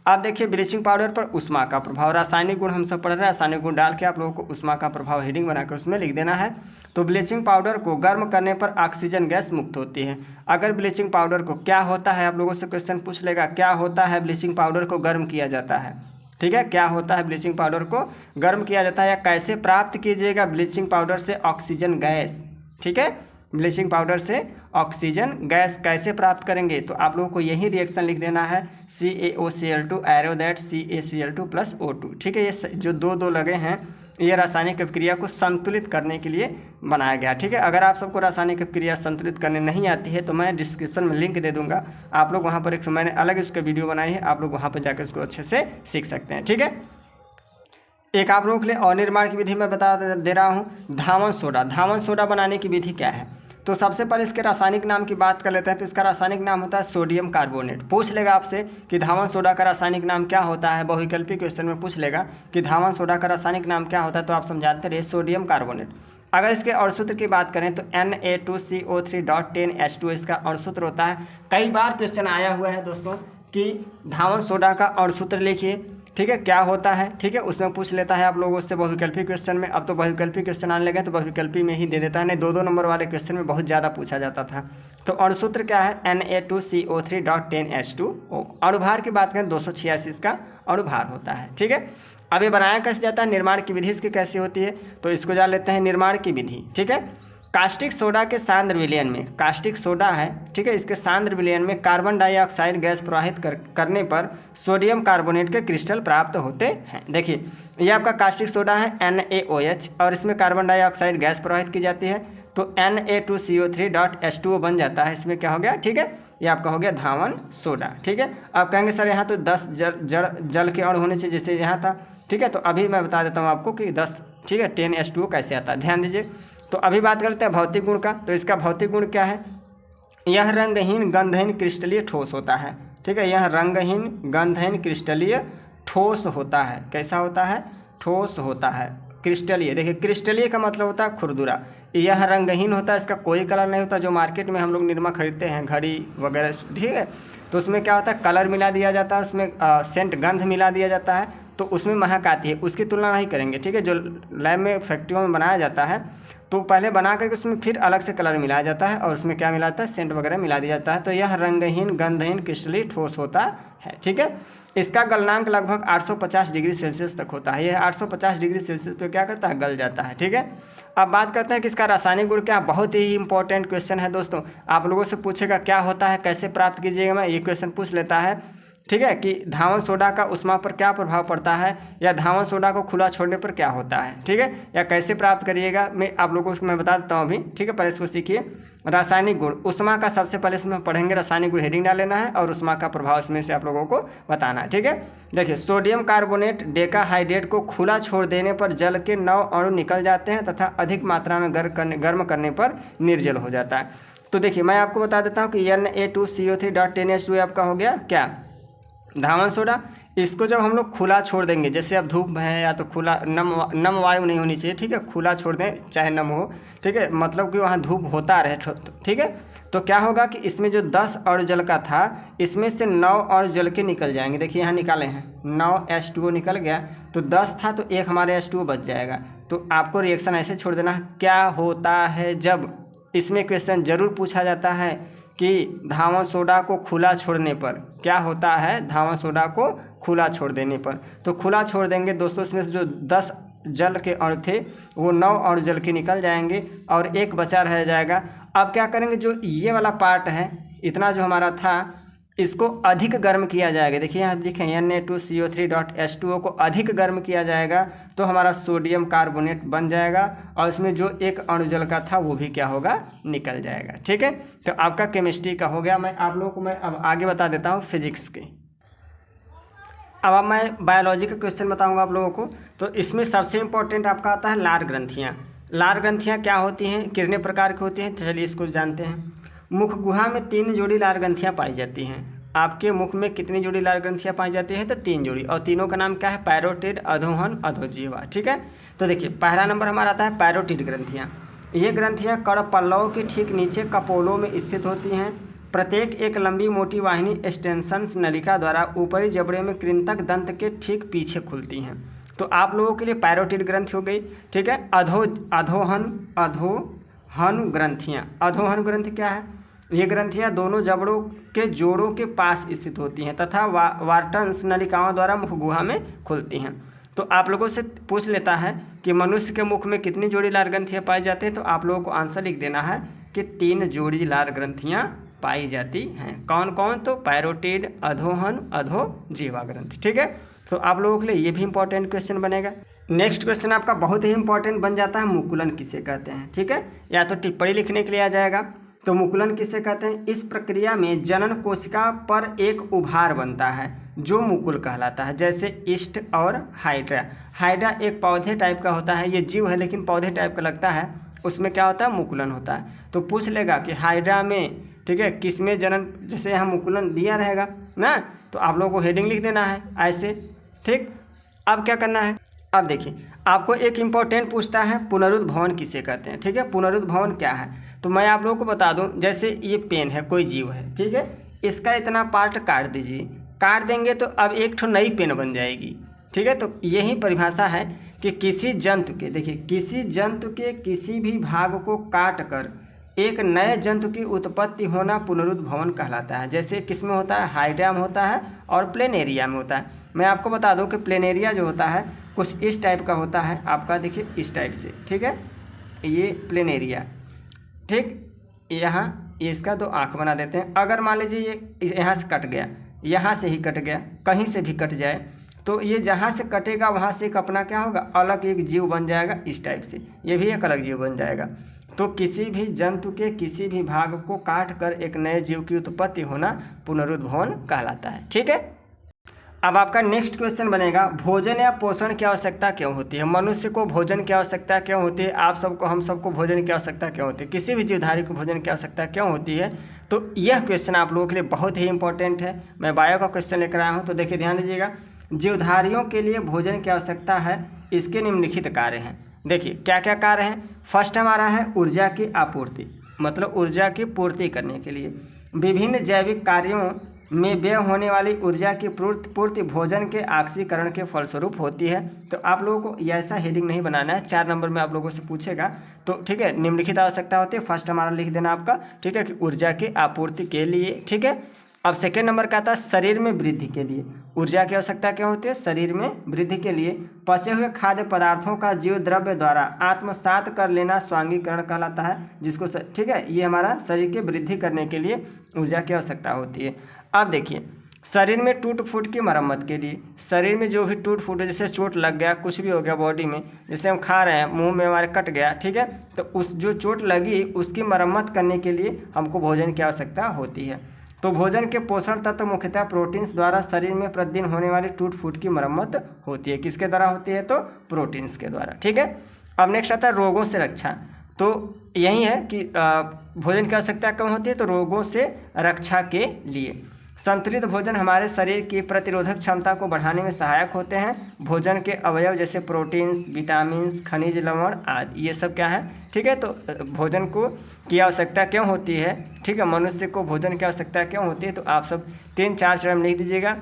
Speaker 1: अब देखिए ब्लीचिंग पाउडर पर उष्मा का प्रभाव, रासायनिक गुण हम सब पढ़ रहे हैं, रासायनिक गुण डाल के आप लोगों को उष्मा का प्रभाव हेडिंग बनाकर उसमें लिख देना है। तो ब्लीचिंग पाउडर को गर्म करने पर ऑक्सीजन गैस मुक्त होती है। अगर ब्लीचिंग पाउडर को, क्या होता है, आप लोगों से क्वेश्चन पूछ लेगा, क्या होता है ब्लीचिंग पाउडर को गर्म किया जाता है, ठीक है, क्या होता है ब्लीचिंग पाउडर को गर्म किया जाता है, या कैसे प्राप्त कीजिएगा ब्लीचिंग पाउडर से ऑक्सीजन गैस। ठीक है, ब्लीचिंग पाउडर से ऑक्सीजन गैस कैसे प्राप्त करेंगे, तो आप लोगों को यही रिएक्शन लिख देना है, CaOCl2 arrow that CaCl2 plus O2। ठीक है, ये जो दो लगे हैं ये रासायनिक अभिक्रिया को संतुलित करने के लिए बनाया गया। ठीक है, अगर आप सबको रासायनिक अभिक्रिया संतुलित करने नहीं आती है तो मैं डिस्क्रिप्शन में लिंक दे दूंगा, आप लोग वहाँ पर, एक मैंने अलग इसका वीडियो बनाई है, आप लोग वहाँ पर जाकर उसको अच्छे से सीख सकते हैं। ठीक है, एक आप लोगों के लिए और निर्माण की विधि मैं बता दे रहा हूँ, धावन सोडा। धावन सोडा बनाने की विधि क्या है, तो सबसे पहले इसके रासायनिक नाम की बात कर लेते हैं। तो इसका रासायनिक नाम होता है सोडियम कार्बोनेट। पूछ लेगा आपसे कि धावन सोडा का रासायनिक नाम क्या होता है, बहुविकल्पी क्वेश्चन में पूछ लेगा कि धावन सोडा का रासायनिक नाम क्या होता है, तो आप समझाते रहिए सोडियम कार्बोनेट। अगर इसके अणुसूत्र की बात करें तो Na2CO3.10H2 इसका अणुसूत्र होता है। कई बार क्वेश्चन आया हुआ है दोस्तों कि धावन सोडा का अणुसूत्र लिखिए, ठीक है, क्या होता है, ठीक है, उसमें पूछ लेता है आप लोगों से बहुविकल्पी क्वेश्चन में। अब तो बहुविकल्पी क्वेश्चन आने लगे तो बहुविकल्पी में ही दे देता है, नहीं 2-2 नंबर वाले क्वेश्चन में बहुत ज़्यादा पूछा जाता था। तो अणुसूत्र क्या है, Na2CO3.10H2O। अणुभार की बात करें 286 इसका अणुभार होता है, ठीक है। अब ये बनाया कैसे जाता है, निर्माण की विधि इसकी कैसी होती है, तो इसको जान लेते हैं निर्माण की विधि, ठीक है। कास्टिक सोडा के सांद्र विलयन में, कास्टिक सोडा है, ठीक है, इसके सांद्र विलयन में कार्बन डाइऑक्साइड गैस प्रवाहित करने पर सोडियम कार्बोनेट के क्रिस्टल प्राप्त होते हैं। देखिए ये आपका कास्टिक सोडा है NaOH और इसमें कार्बन डाइऑक्साइड गैस प्रवाहित की जाती है तो Na2CO3.H2O बन जाता है। इसमें क्या हो गया, ठीक है, ये आपका हो गया धावन सोडा, ठीक है। आप कहेंगे सर यहाँ तो 10 जल के अणु होने चाहिए जैसे यहाँ था, ठीक है। तो अभी मैं बता देता हूँ आपको कि 10, ठीक है, 10H2O कैसे आता है, ध्यान दीजिए। तो अभी बात करते हैं भौतिक गुण का। तो इसका भौतिक गुण क्या है, यह रंगहीन गंधहीन क्रिस्टलीय ठोस होता है, ठीक है। यह रंगहीन गंधहीन क्रिस्टलीय ठोस होता है। कैसा होता है, ठोस होता है, क्रिस्टलीय। देखिए क्रिस्टलीय का मतलब होता है खुरदुरा। यह रंगहीन होता है, इसका कोई कलर नहीं होता। जो मार्केट में हम लोग निरमा खरीदते हैं, घड़ी वगैरह, ठीक है, तो उसमें क्या होता है, कलर मिला दिया जाता है, उसमें सेंट गंध मिला दिया जाता है तो उसमें महक आती है। उसकी तुलना नहीं करेंगे, ठीक है। जो लैब में फैक्ट्रियों में बनाया जाता है तो पहले बना करके उसमें फिर अलग से कलर मिलाया जाता है और उसमें क्या मिलाता है, सेंट वगैरह मिला दिया जाता है। तो यह रंगहीन गंधहीन क्रिस्टलीय ठोस होता है, ठीक है। इसका गलनांक लगभग 850 डिग्री सेल्सियस तक होता है। यह 850 डिग्री सेल्सियस पे क्या करता है, गल जाता है, ठीक है। अब बात करते हैं कि इसका रासायनिक गुण क्या है। बहुत ही इंपॉर्टेंट क्वेश्चन है दोस्तों, आप लोगों से पूछेगा क्या होता है, कैसे प्राप्त कीजिएगा, मैं ये क्वेश्चन पूछ लेता है, ठीक है, कि धावन सोडा का ऊष्मा पर क्या प्रभाव पड़ता है या धावन सोडा को खुला छोड़ने पर क्या होता है, ठीक है, या कैसे प्राप्त करिएगा, मैं आप लोगों को मैं बता देता हूँ अभी, ठीक है। पहले इसको सीखिए। रासायनिक गुण, ऊष्मा का सबसे पहले इसमें पढ़ेंगे, रासायनिक गुण हेडिंग डाल लेना है और ऊष्मा का प्रभाव इसमें से आप लोगों को बताना है, ठीक है। देखिए सोडियम कार्बोनेट डेकाहाइड्रेट को खुला छोड़ देने पर जल के 9 अणु निकल जाते हैं तथा अधिक मात्रा में गर्म करने पर निर्जल हो जाता है। तो देखिए मैं आपको बता देता हूँ कि Na2CO3.10H2 आपका हो गया क्या, धावन सोडा। इसको जब हम लोग खुला छोड़ देंगे, जैसे अब धूप है या तो खुला नम वायु नहीं होनी चाहिए, ठीक है, खुला छोड़ दें चाहे नम हो, ठीक है, मतलब कि वहाँ धूप होता रहे, ठीक है। तो क्या होगा कि इसमें जो 10 अणु जल का था इसमें से 9 अणु जल के निकल जाएंगे। देखिए यहाँ निकाले हैं, 9 H2O निकल गया तो 10 था तो 1 हमारे H2O बच जाएगा। तो आपको रिएक्शन ऐसे छोड़ देना है। क्या होता है, जब इसमें क्वेश्चन जरूर पूछा जाता है कि धावन सोडा को खुला छोड़ने पर क्या होता है, धावन सोडा को खुला छोड़ देने पर। तो खुला छोड़ देंगे दोस्तों, इसमें से जो 10 जल के अणु थे वो 9 अणु जल के निकल जाएंगे और 1 बचा रह जाएगा। अब क्या करेंगे, जो ये वाला पार्ट है, इतना जो हमारा था, इसको अधिक गर्म किया जाएगा। देखिए यहाँ लिखें Na2CO3.H2O को अधिक गर्म किया जाएगा तो हमारा सोडियम कार्बोनेट बन जाएगा और इसमें जो 1 अणु जल का था वो भी क्या होगा, निकल जाएगा, ठीक है। तो आपका केमिस्ट्री का हो गया। मैं आप लोगों को मैं अब आगे बता देता हूँ फिजिक्स के। अब मैं बायोलॉजी का क्वेश्चन बताऊँगा आप लोगों को। तो इसमें सबसे इम्पोर्टेंट आपका आता है लार ग्रंथियाँ। लार ग्रंथियाँ क्या होती हैं, कितने प्रकार की होती हैं, चलिए इसको जानते हैं। मुख गुहा में 3 जोड़ी लार ग्रंथियाँ पाई जाती हैं। आपके मुख में कितनी जोड़ी लार ग्रंथियाँ पाई जाती हैं, तो 3 जोड़ी, और तीनों का नाम क्या है, पैरोटिड, अधोहन, अधोजीवा, ठीक है। तो देखिए पहला नंबर हमारा आता है पैरोटिड ग्रंथियाँ। ये ग्रंथियाँ कड़ पल्लव के ठीक नीचे कपोलों में स्थित होती हैं। प्रत्येक एक लंबी मोटी वाहिनी एक्सटेंशंस नलिका द्वारा ऊपरी जबड़े में कृंतक दंत के ठीक पीछे खुलती हैं। तो आप लोगों के लिए पैरोटिड ग्रंथि हो गई, ठीक है। अधोहन ग्रंथियाँ, अधोहन ग्रंथि क्या है, ये ग्रंथियाँ दोनों जबड़ों के जोड़ों के पास स्थित होती हैं तथा वार्टन्स नलिकाओं द्वारा मुख गुहा में खुलती हैं। तो आप लोगों से पूछ लेता है कि मनुष्य के मुख में कितनी जोड़ी लार ग्रंथियाँ पाई जाती हैं, तो आप लोगों को आंसर लिख देना है कि 3 जोड़ी लार ग्रंथियाँ पाई जाती हैं। कौन कौन, तो पैरोटिड, अधोहन, अधोजीवा ग्रंथि, ठीक है। तो आप लोगों के लिए ये भी इंपॉर्टेंट क्वेश्चन बनेगा। नेक्स्ट क्वेश्चन आपका बहुत ही इंपॉर्टेंट बन जाता है, मुकुलन किसे कहते हैं, ठीक है, या तो टिप्पणी लिखने के लिए आ जाएगा। तो मुकुलन किसे कहते हैं, इस प्रक्रिया में जनन कोशिका पर एक उभार बनता है जो मुकुल कहलाता है, जैसे ईस्ट और हाइड्रा। हाइड्रा एक पौधे टाइप का होता है, ये जीव है लेकिन पौधे टाइप का लगता है, उसमें क्या होता है, मुकुलन होता है। तो पूछ लेगा कि हाइड्रा में, ठीक है, किसमें जनन, जैसे यहाँ मुकुलन दिया रहेगा ना, तो आप लोगों को हेडिंग लिख देना है ऐसे, ठीक। अब क्या करना है, अब देखिए आपको एक इम्पॉर्टेंट पूछता है पुनरुद्भवन किसे कहते हैं, ठीक है। पुनरुद्भवन क्या है, तो मैं आप लोगों को बता दूं, जैसे ये पेन है, कोई जीव है, ठीक है, इसका इतना पार्ट काट दीजिए, काट देंगे तो अब एक ठो नई पेन बन जाएगी। ठीक है, तो यही परिभाषा है कि किसी जंतु के, देखिए किसी जंतु के किसी भी भाग को काट कर एक नए जंतु की उत्पत्ति होना पुनरुद्भवन कहलाता है। जैसे किसमें होता है, हाइड्रा में होता है और प्लेनेरिया में होता है। मैं आपको बता दूं कि प्लेनेरिया जो होता है कुछ इस टाइप का होता है आपका, देखिए इस टाइप से। ठीक है, ये प्लेनेरिया। ठीक, यहाँ इसका दो आँख बना देते हैं। अगर मान लीजिए ये यहाँ से कट गया, यहाँ से ही कट गया, कहीं से भी कट जाए, तो ये जहाँ से कटेगा वहाँ से एक अपना क्या होगा, अलग एक जीव बन जाएगा इस टाइप से। ये भी एक अलग जीव बन जाएगा। तो किसी भी जंतु के किसी भी भाग को काट कर एक नए जीव की उत्पत्ति होना पुनरुद्भवन कहलाता है। ठीक है, अब आपका नेक्स्ट क्वेश्चन बनेगा, भोजन या पोषण की आवश्यकता क्यों होती है? मनुष्य को भोजन की आवश्यकता क्यों होती है? आप सबको, हम सबको भोजन की आवश्यकता क्यों होती है? किसी भी जीवधारी को भोजन की आवश्यकता क्यों होती है? तो यह क्वेश्चन आप लोगों के लिए बहुत ही इंपॉर्टेंट है। मैं बायो का क्वेश्चन लेकर आया हूँ। तो देखिए ध्यान दीजिएगा, जीवधारियों के लिए भोजन की आवश्यकता है, इसके निम्नलिखित कार्य हैं। देखिए क्या क्या कार्य हैं। फर्स्ट हमारा है ऊर्जा की आपूर्ति, मतलब ऊर्जा की पूर्ति करने के लिए। विभिन्न जैविक कार्यों में व्यय होने वाली ऊर्जा की पूर्ति भोजन के ऑक्सीकरण के फलस्वरूप होती है। तो आप लोगों को ऐसा हेडिंग नहीं बनाना है, 4 नंबर में आप लोगों से पूछेगा। तो ठीक है, निम्नलिखित आवश्यकता होती है, फर्स्ट हमारा लिख देना आपका। ठीक है, कि ऊर्जा की आपूर्ति के लिए। ठीक है, अब सेकेंड नंबर का आता है शरीर में वृद्धि के लिए। ऊर्जा की आवश्यकता क्यों होती है? शरीर में वृद्धि के लिए। पचे हुए खाद्य पदार्थों का जीव द्रव्य द्वारा आत्मसात कर लेना स्वांगीकरण कहलाता है, जिसको ठीक है, ये हमारा शरीर की वृद्धि करने के लिए ऊर्जा की आवश्यकता होती है। अब देखिए, शरीर में टूट फूट की मरम्मत के लिए, शरीर में जो भी टूट फूट, जैसे चोट लग गया, कुछ भी हो गया बॉडी में, जैसे हम खा रहे हैं, मुंह में हमारे कट गया, ठीक है, तो उस जो चोट लगी उसकी मरम्मत करने के लिए हमको भोजन की आवश्यकता होती है। तो भोजन के पोषण तत्व मुख्यतः प्रोटीन्स द्वारा शरीर में प्रतिदिन होने वाली टूट फूट की मरम्मत होती है। किसके द्वारा होती है? तो प्रोटीन्स के द्वारा। ठीक है, अब नेक्स्ट आता है रोगों से रक्षा। तो यही है कि भोजन की आवश्यकता कम होती है, तो रोगों से रक्षा के लिए। संतुलित भोजन हमारे शरीर की प्रतिरोधक क्षमता को बढ़ाने में सहायक होते हैं। भोजन के अवयव जैसे प्रोटीन्स, विटामिन्स, खनिज लवण आदि, ये सब क्या है? ठीक है, तो भोजन को की आवश्यकता क्यों होती है? ठीक है, मनुष्य को भोजन की आवश्यकता क्यों होती है? तो आप सब 3-4 चरण लिख दीजिएगा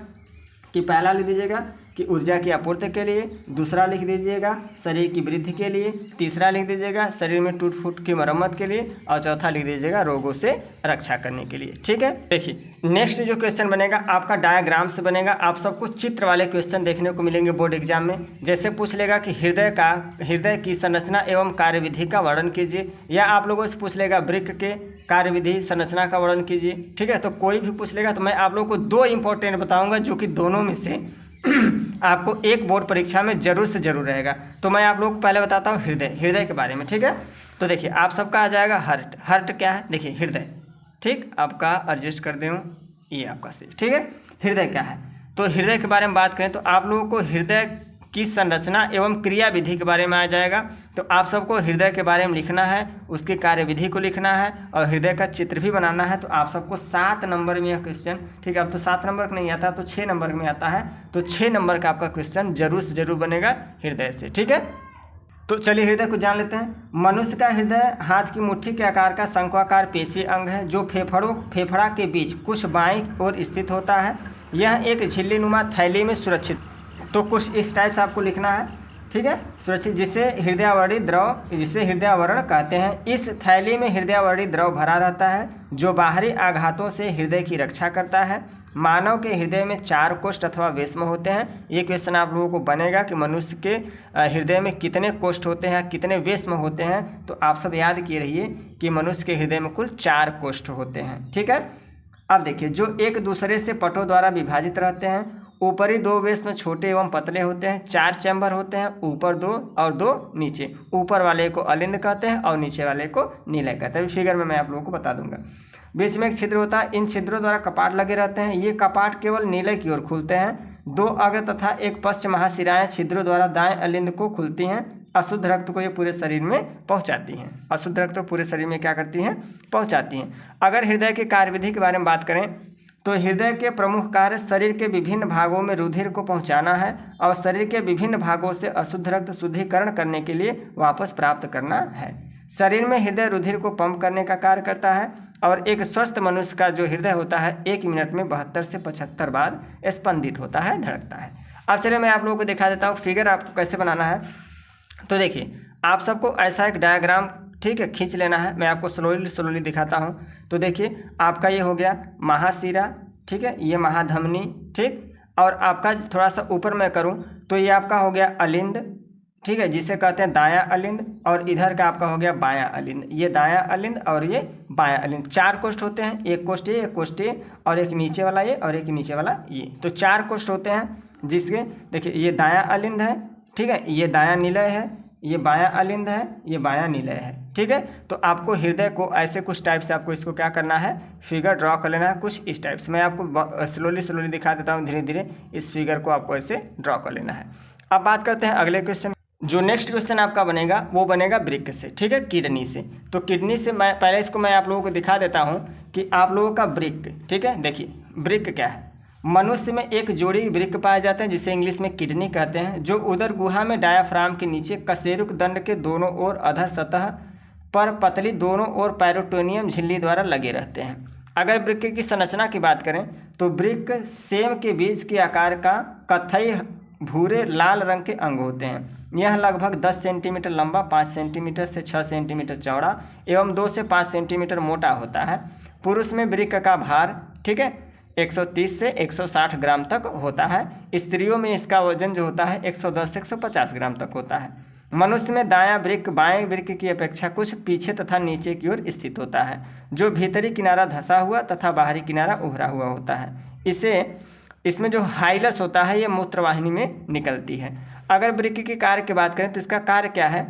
Speaker 1: कि पहला लिख दीजिएगा कि ऊर्जा की आपूर्ति के लिए, दूसरा लिख दीजिएगा शरीर की वृद्धि के लिए, तीसरा लिख दीजिएगा शरीर में टूट फूट की मरम्मत के लिए, और चौथा लिख दीजिएगा रोगों से रक्षा करने के लिए। ठीक है, देखिए नेक्स्ट जो क्वेश्चन बनेगा आपका डायग्राम से बनेगा। आप सबको चित्र वाले क्वेश्चन देखने को मिलेंगे बोर्ड एग्जाम में। जैसे पूछ लेगा कि हृदय की संरचना एवं कार्यविधि का वर्णन कीजिए, या आप लोगों से पूछ लेगा वृक्क के कार्यविधि संरचना का वर्णन कीजिए। ठीक है, तो कोई भी पूछ लेगा तो मैं आप लोगों को 2 इंपॉर्टेंट बताऊंगा, जो कि दोनों में से आपको एक बोर्ड परीक्षा में जरूर से जरूर रहेगा। तो मैं आप लोगों को पहले बताता हूँ हृदय के बारे में। ठीक है, तो देखिए आप सबका आ जाएगा हार्ट क्या है? देखिए हृदय, ठीक, आपका एडजस्ट कर दूँ, ये आपका सही। ठीक है, हृदय क्या है? तो हृदय के बारे में बात करें तो आप लोगों को हृदय की संरचना एवं क्रिया विधि के बारे में आ जाएगा। तो आप सबको हृदय के बारे में लिखना है, उसकी कार्यविधि को लिखना है, और हृदय का चित्र भी बनाना है। तो आप सबको 7 नंबर में यह क्वेश्चन, ठीक है, अब तो 7 नंबर का नहीं आता तो 6 नंबर में आता है। तो 6 नंबर का आपका क्वेश्चन जरूर से जरूर बनेगा हृदय से। ठीक है, तो चलिए हृदय को जान लेते हैं। मनुष्य का हृदय हाथ की मुट्ठी के आकार का शंक्वाकार पेशीय अंग है, जो फेफड़ा के बीच कुछ बाईं ओर स्थित होता है। यह एक झिल्लीनुमा थैली में सुरक्षित, तो कुछ इस टाइप से आपको लिखना है। ठीक है, सुरक्षित, जिसे हृदयावरी द्रव, जिसे हृदयावरण कहते हैं। इस थैली में हृदयावरी द्रव भरा रहता है, जो बाहरी आघातों से हृदय की रक्षा करता है। मानव के हृदय में 4 कोष्ठ अथवा वेश्म होते हैं। ये क्वेश्चन आप लोगों को बनेगा कि मनुष्य के हृदय में कितने कोष्ठ होते हैं, कितने वेश्म होते हैं। तो आप सब याद किए रहिए कि मनुष्य के हृदय में कुल 4 कोष्ठ होते हैं। ठीक है, अब देखिए, जो एक दूसरे से पटों द्वारा विभाजित रहते हैं। ऊपरी 2 वेश्म छोटे एवं पतले होते हैं। 4 चैम्बर होते हैं, ऊपर 2 और 2 नीचे। ऊपर वाले को अलिंद कहते हैं और नीचे वाले को नीलय कहते हैं। फिगर में मैं आप लोगों को बता दूंगा। बीच में एक छिद्र होता है, इन छिद्रों द्वारा कपाट लगे रहते हैं। ये कपाट केवल नीलय की ओर खुलते हैं। 2 अग्र तथा एक पश्च महाशिराएं छिद्रों द्वारा दाएं अलिंद को खुलती हैं। अशुद्ध रक्त को ये पूरे शरीर में पहुंचाती हैं। अशुद्ध रक्त को पूरे शरीर में क्या करती हैं? पहुंचाती हैं। अगर हृदय की कार्यविधि के बारे में बात करें तो हृदय के प्रमुख कार्य शरीर के विभिन्न भागों में रुधिर को पहुंचाना है, और शरीर के विभिन्न भागों से अशुद्ध रक्त शुद्धिकरण करने के लिए वापस प्राप्त करना है। शरीर में हृदय रुधिर को पंप करने का कार्य करता है और एक स्वस्थ मनुष्य का जो हृदय होता है 1 मिनट में 72 से 75 बार स्पंदित होता है, धड़कता है। अब चलिए मैं आप लोगों को दिखा देता हूँ फिगर आपको कैसे बनाना है। तो देखिए आप सबको ऐसा एक डायग्राम ठीक है खींच लेना है। मैं आपको स्लोली दिखाता हूँ। तो देखिए आपका ये हो गया महाशिरा, ठीक है, ये महाधमनी, ठीक, और आपका थोड़ा सा ऊपर मैं करूँ तो ये आपका हो गया अलिंद, ठीक है, जिसे कहते हैं दायां अलिंद, और इधर का आपका हो गया बायां अलिंद। ये दायां अलिंद और ये बायां अलिंद, 4 कोष्ठ होते हैं, एक कोष्ठ ये और एक नीचे वाला ये और एक नीचे वाला ये, तो 4 कोष्ठ होते हैं। जिसके देखिए ये दायां अलिंद है, ठीक है, ये दायां निलय है, ये बायां अलिंद है, ये बायां निलय है, ठीक है। तो आपको हृदय को ऐसे कुछ टाइप से आपको इसको क्या करना है, फिगर ड्रॉ कर लेना है कुछ इस टाइप से। मैं आपको स्लोली दिखा देता हूँ, धीरे धीरे इस फिगर को आपको ऐसे ड्रॉ कर लेना है। अब बात करते हैं अगले क्वेश्चन। जो नेक्स्ट क्वेश्चन आपका बनेगा वो बनेगा वृक्क से, ठीक है, किडनी से। तो किडनी से मैं पहले इसको मैं आप लोगों को दिखा देता हूँ कि आप लोगों का वृक्क, ठीक है। देखिए वृक्क क्या है, मनुष्य में एक जोड़ी वृक्क पाए जाते हैं जिसे इंग्लिश में किडनी कहते हैं, जो उदर गुहा में डायाफ्राम के नीचे कशेरुक दंड के दोनों ओर अधर सतह पर पतली दोनों ओर पैरोटोनियम झिल्ली द्वारा लगे रहते हैं। अगर वृक्क की संरचना की बात करें तो वृक्क सेम के बीज के आकार का कथई भूरे लाल रंग के अंग होते हैं। यह लगभग 10 सेंटीमीटर लंबा, 5 सेंटीमीटर से 6 सेंटीमीटर चौड़ा एवं 2 से 5 सेंटीमीटर मोटा होता है। पुरुष में वृक्क का भार, ठीक है, 130 से 160 ग्राम तक होता है। स्त्रियों में इसका वजन जो होता है 110 से 150 ग्राम तक होता है। मनुष्य में दायां वृक्क बाएं वृक्क की अपेक्षा कुछ पीछे तथा नीचे की ओर स्थित होता है, जो भीतरी किनारा धंसा हुआ तथा बाहरी किनारा उभरा हुआ होता है। इसमें जो हाइलस होता है ये मूत्रवाहिनी में निकलती है। अगर वृक्क के कार्य की बात करें तो इसका कार्य क्या है,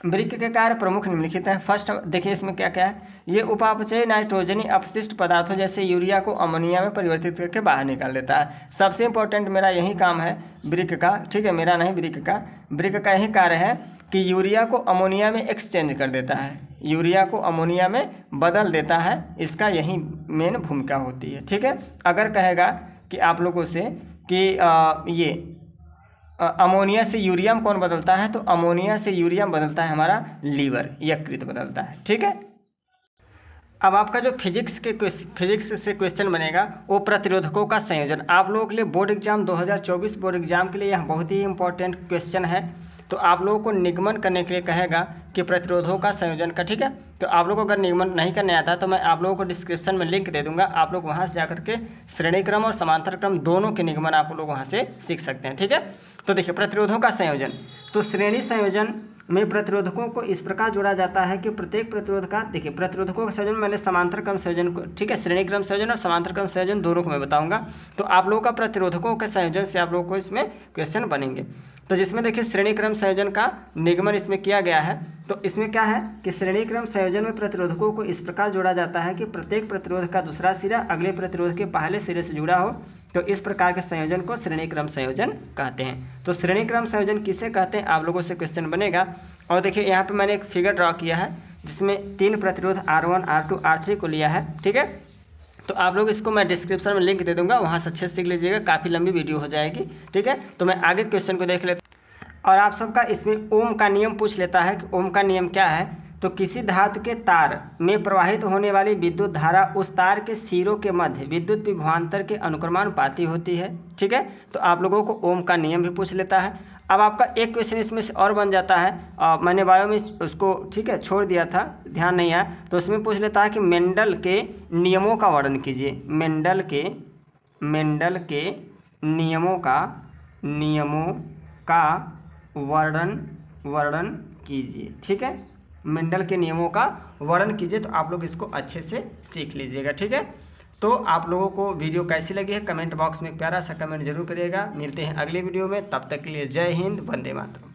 Speaker 1: वृक्क के कार्य प्रमुख निम्नलिखित हैं। फर्स्ट देखिए इसमें क्या क्या है, ये उपापचयी नाइट्रोजनी अपशिष्ट पदार्थों जैसे यूरिया को अमोनिया में परिवर्तित करके बाहर निकाल देता है। सबसे इंपॉर्टेंट मेरा यही काम है वृक्क का, ठीक है, मेरा नहीं वृक्क का यही कार्य है कि यूरिया को अमोनिया में एक्सचेंज कर देता है, यूरिया को अमोनिया में बदल देता है, इसका यही मेन भूमिका होती है, ठीक है। अगर कहेगा कि आप लोगों से कि ये अमोनिया से यूरिया कौन बदलता है, तो अमोनिया से यूरिया बदलता है हमारा लीवर, यकृत बदलता है, ठीक है। अब आपका जो फिजिक्स से क्वेश्चन बनेगा वो प्रतिरोधकों का संयोजन। आप लोगों के लिए बोर्ड एग्जाम 2024 बोर्ड एग्जाम के लिए यह बहुत ही इंपॉर्टेंट क्वेश्चन है। तो आप लोगों को निगमन करने के लिए कहेगा कि प्रतिरोधों का संयोजन का, ठीक है। तो आप लोगों को अगर निगमन नहीं करने आता तो मैं आप लोगों को डिस्क्रिप्शन में लिंक दे दूंगा, आप लोग वहां से जाकर के श्रेणी क्रम और समांतर क्रम दोनों के निगमन आप लोग वहां से सीख सकते हैं, ठीक है। तो देखिए प्रतिरोधों का संयोजन, तो श्रेणी संयोजन में प्रतिरोधकों को इस प्रकार जोड़ा जाता है कि प्रत्येक प्रतिरोध का, देखिए प्रतिरोधकों का संयोजन मैंने समांतर क्रम संयोजन को, ठीक है, श्रेणी क्रम संयोजन और समांतर क्रम संयोजन दोनों को मैं बताऊंगा। तो आप लोगों का प्रतिरोधकों के संयोजन से आप लोगों को इसमें क्वेश्चन बनेंगे। तो जिसमें देखिए श्रेणी क्रम संयोजन का निगमन इसमें किया गया है। तो इसमें क्या है कि श्रेणी क्रम संयोजन में प्रतिरोधकों को इस प्रकार जोड़ा जाता है कि प्रत्येक प्रतिरोध का दूसरा सिरा अगले प्रतिरोध के पहले सिरे से जुड़ा हो। तो इस प्रकार के संयोजन को श्रेणी क्रम संयोजन कहते हैं। तो श्रेणी क्रम संयोजन किसे कहते हैं, आप लोगों से क्वेश्चन बनेगा। और देखिए यहाँ पे मैंने एक फिगर ड्रॉ किया है जिसमें 3 प्रतिरोध R1, R2, R3 को लिया है, ठीक है। तो आप लोग इसको मैं डिस्क्रिप्शन में लिंक दे दूंगा, वहाँ से अच्छे से सीख लीजिएगा, काफ़ी लंबी वीडियो हो जाएगी, ठीक है। तो मैं आगे क्वेश्चन को देख लेता हूँ। और आप सबका इसमें ओम का नियम पूछ लेता है कि ओम का नियम क्या है। तो किसी धातु के तार में प्रवाहित होने वाली विद्युत धारा उस तार के सिरों के मध्य विद्युत विभवांतर के अनुक्रमानुपाती होती है, ठीक है। तो आप लोगों को ओम का नियम भी पूछ लेता है। अब आपका एक क्वेश्चन इसमें से और बन जाता है, मैंने बायो में उसको, ठीक है, छोड़ दिया था, ध्यान नहीं आया। तो उसमें पूछ लेता है कि मेंडल के नियमों का वर्णन कीजिए। मेंडल के नियमों का वर्णन कीजिए, ठीक है। मेंडल के नियमों का वर्णन कीजिए। तो आप लोग इसको अच्छे से सीख लीजिएगा, ठीक है। तो आप लोगों को वीडियो कैसी लगी है कमेंट बॉक्स में एक प्यारा सा कमेंट जरूर करिएगा। मिलते हैं अगली वीडियो में, तब तक के लिए जय हिंद, वंदे मातरम।